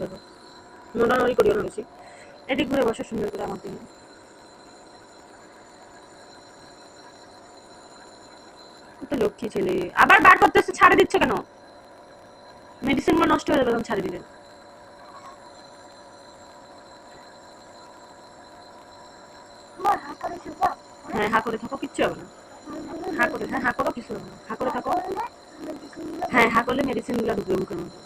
ধরো, নড়ানড়ি করিও না বেশি। এদিক ঘুরে বসে সুন্দর করে আমার দিন। তো লক্ষ্মী ছেলে আবার বার করতেছে, ছাড়ে দিচ্ছে কেন? মেডিসিন গুলো নষ্ট হয়ে যাবে তখন ছাড়ে দিবেন। হ্যাঁ হা করে থাকো, কিচ্ছু হবে না। হা করে, হ্যাঁ হা করো, কিছু হবে না, হা করে থাকো। হ্যাঁ হা করলে মেডিসিন গুলো ঢুকবে মুখের মধ্যে,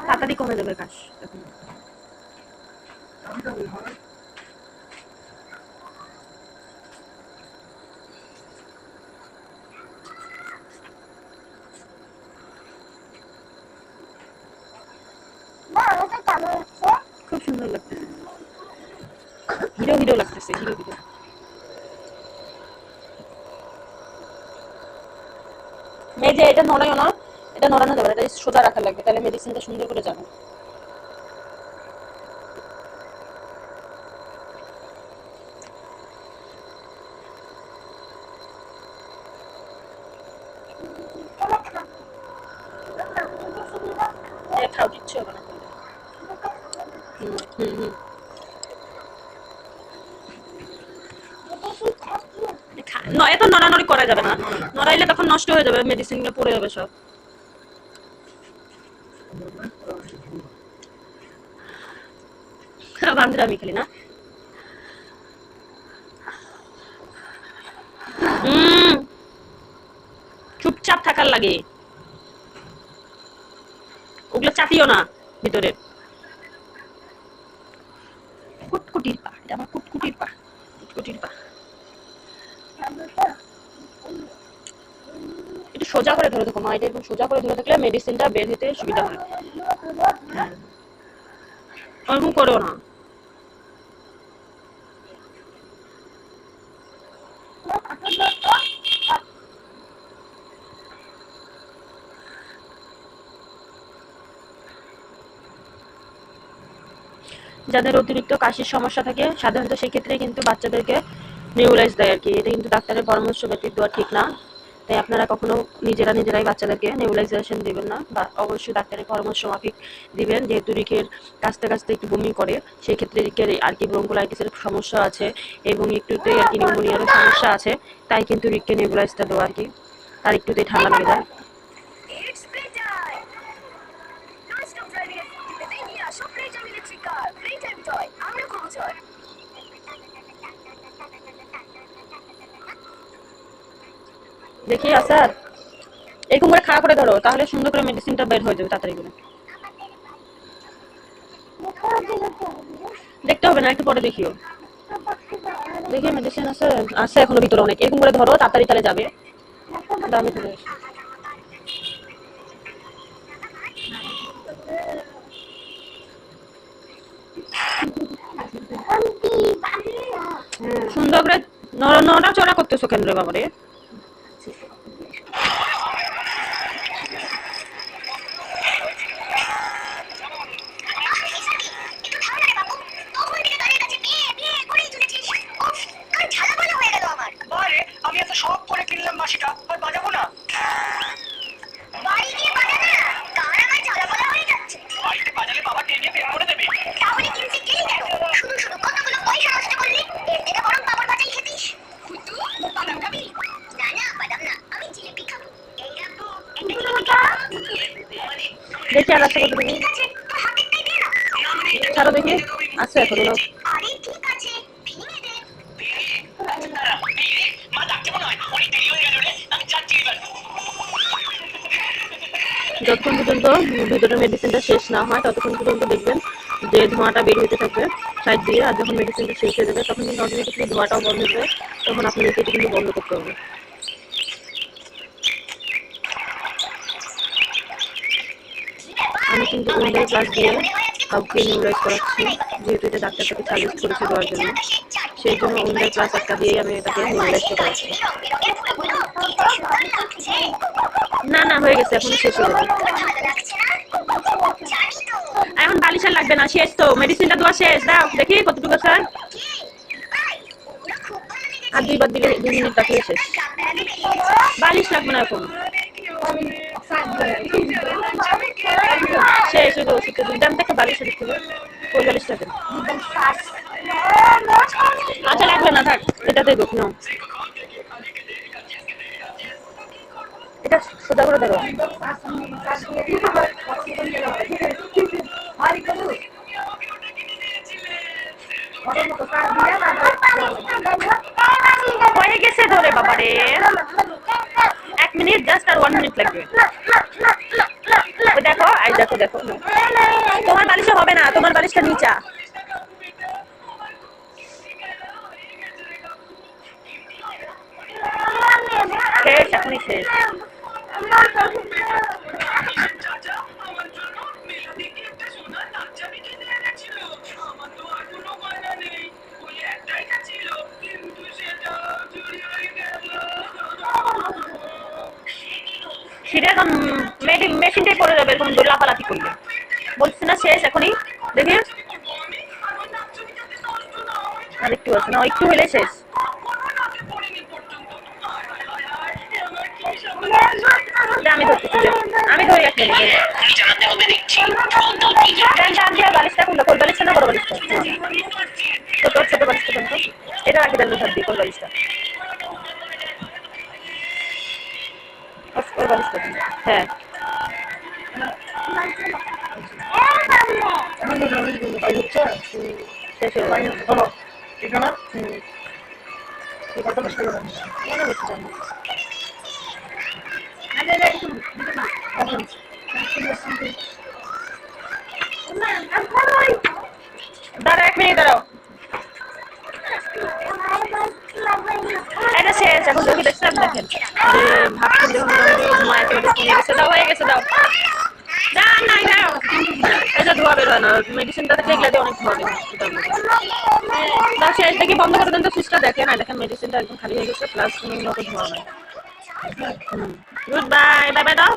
তাড়াতাড়ি কমে যাবে কাশ। খুব সুন্দর লাগতেছে, হিরো হিরো লাগতেছে, হিরো হিরো। এই যে এটা নড়াইও না, এটা নড়ানো যাবে, এটা সোজা রাখা লাগবে, তাহলে মেডিসিনটা সুন্দর করে যাবে। খাও, কিচ্ছু হবে না। এত নড়ানড়ি করা যাবে না, নড়াইলে তখন নষ্ট হয়ে যাবে, মেডিসিন গুলো পড়ে যাবে সব। বান্ধরা আমি খালি না। চুপচাপ থাকার লাগে, ওগুলো চাপিও না ভিতরে। কুটকুটির পা, এটা আমার কুটকুটির পা, কুটকুটির পা। একটু সোজা করে ধরে দেখো মা, এটা একটু সোজা করে ধরে থাকলে মেডিসিনটা বের হতে সুবিধা হয়। ওরকম করো না। যাদের অতিরিক্ত কাশির সমস্যা থাকে সাধারণত সেক্ষেত্রে কিন্তু বাচ্চাদেরকে নেবুলাইজ দেয় আর কি। এটা কিন্তু ডাক্তারের পরামর্শ ব্যতীত দেওয়া ঠিক না, তাই আপনারা কখনো নিজেরাই বাচ্চাদেরকে নেবুলাইজেশন দিবেন না, বা অবশ্যই ডাক্তারের পরামর্শ মাফিক দিবেন। যেহেতু রিকের কাছতে কাছতে একটু বমি করে, সেই ক্ষেত্রে রিকের আর কি ব্রঙ্কোলাইটিসের সমস্যা আছে এবং একটুতেই আর কি নিউমোনিয়ারও সমস্যা আছে, তাই কিন্তু রিককে নেবুলাইজটা দেওয়া আর কি, তার একটুতেই ঠান্ডা লেগে যায়। দেখি আসার এরকম করে খাড়া করে ধরো, তাহলে সুন্দর করে মেডিসিনটা বের হয়ে যাবে তাড়াতাড়ি করে। দেখতে হবে না, একটু পরে দেখিও। দেখি মেডিসিন আছে, আছে এখনো ভিতরে অনেক। এরকম করে ধরো, তাড়াতাড়ি তাহলে যাবে। দামি চলে আসে। সুন্দর করে নড়াচড়া করতেছো কেন রে বাবারে? আমি এত শখ করে কিনলাম মাসিটা, আর বাজাবো না? বাড়িতে বাজালে বাবা টেনে বের করে দেবে। তাহলে কিনতে গেলি কেন? শুধু শুধু কতগুলো পয়সা নষ্ট করলি, এর থেকে বরং বাবার বাজাই খেতিস। কুতু বাদাম খাবি? না না, বাদাম না, আমি জিলিপি খাবো। এই রাখবো, একটা জিলিপি খাবো। দেখি আর আছে কত দেখি। ঠিক আছে, তোর হাতেরটাই দে না। ছাড়ো দেখি, আছে এখন। আরে ঠিক আছে, ভেঙে দে। মা ডাকতে মনে হয় অনেক দেরি হয়ে গেল রে, আমি যাচ্ছি এবার। যতক্ষণ পর্যন্ত ভিতরের মেডিসিনটা শেষ না হয় ততক্ষণ পর্যন্ত দেখবেন যে ধোঁয়াটা বের হতে থাকবে সাইড দিয়ে, আর যখন মেডিসিনটা শেষ হয়ে যাবে তখন কিন্তু অটোমেটিকলি ধোঁয়াটাও বন্ধ হয়ে যাবে, তখন আপনাদেরকে এটি কিন্তু বন্ধ করতে হবে। আমি কিন্তু উইন্ডো ক্লাস দিয়ে কাউকে নিউরাইজ করাচ্ছি, যেহেতু এটা ডাক্তার তাকে সাজেস্ট করেছে দেওয়ার জন্য, সেই জন্য উইন্ডো ক্লাস একটা দিয়ে আমি এটাকে নিউরাইজ করাচ্ছি। না না, হয়ে গেছে, এখন শেষ হয়ে যাবে। এখন বালিশ আর লাগবে না, শেষ তো, মেডিসিনটা দেওয়া শেষ। দাও দেখি কতটুকু আছে, আর দুইবার দিলে 2 মিনিট রাখলে শেষ। বালিশ লাগবে না এখন। শেষ ওই যে ওষুধটা দুইটা আমি তো একটা বালিশ দিচ্ছি, ওই বালিশটা দেন। আচ্ছা লাগবে না, থাক এটাতে দুঃখ নাও, এটা সোজা করে দেবো। হয়ে গেছে ধরে বাবারে, 1 মিনিট জাস্ট, আর 1 মিনিট লাগবে। ওই দেখো, এই দেখো দেখো, তোমার বালিশে হবে না, তোমার বালিশটা নিচা। শেষ, এখনই শেষ। সেটা এখন মেশিনটাই পড়ে যাবে এরকম দৌড় লাফালাফি করলে। বলছি না শেষ এখনই, দেখি আর একটু আছে না, একটু হলে শেষ। আমি ধরতেছি, আমি ধরে রাখতে বালিশটা খুললো, কোল বালিশটা না বড় বালিশটা, ছোট ছোট বালিশটা কিন্তু এটা রাখি দেন ধর দিয়ে, কোল বালিশটা, কোল বালিশটা হ্যাঁ। শেষ হয়ে দাঁড়া, 1 মিনিট দাঁড়াও, এটা শেষ। এখন দেখি দেখছেন, দেখেন ভাবছেন দেখুন মায়ের দাও, হয়ে গেছে, দাও নাই দাও, এটা ধোয়া বের হয় না, মেডিসিনটা থেকে এগুলো অনেক ধোয়া বের হয়। দাও শেষ, দেখি বন্ধ করে দেন তো সুইচটা, দেখেন দেখেন মেডিসিনটা একদম খালি হয়ে গেছে, প্লাস কোনো মতো ধোয়া নাই। গুড বাই, বাই বাই দাও।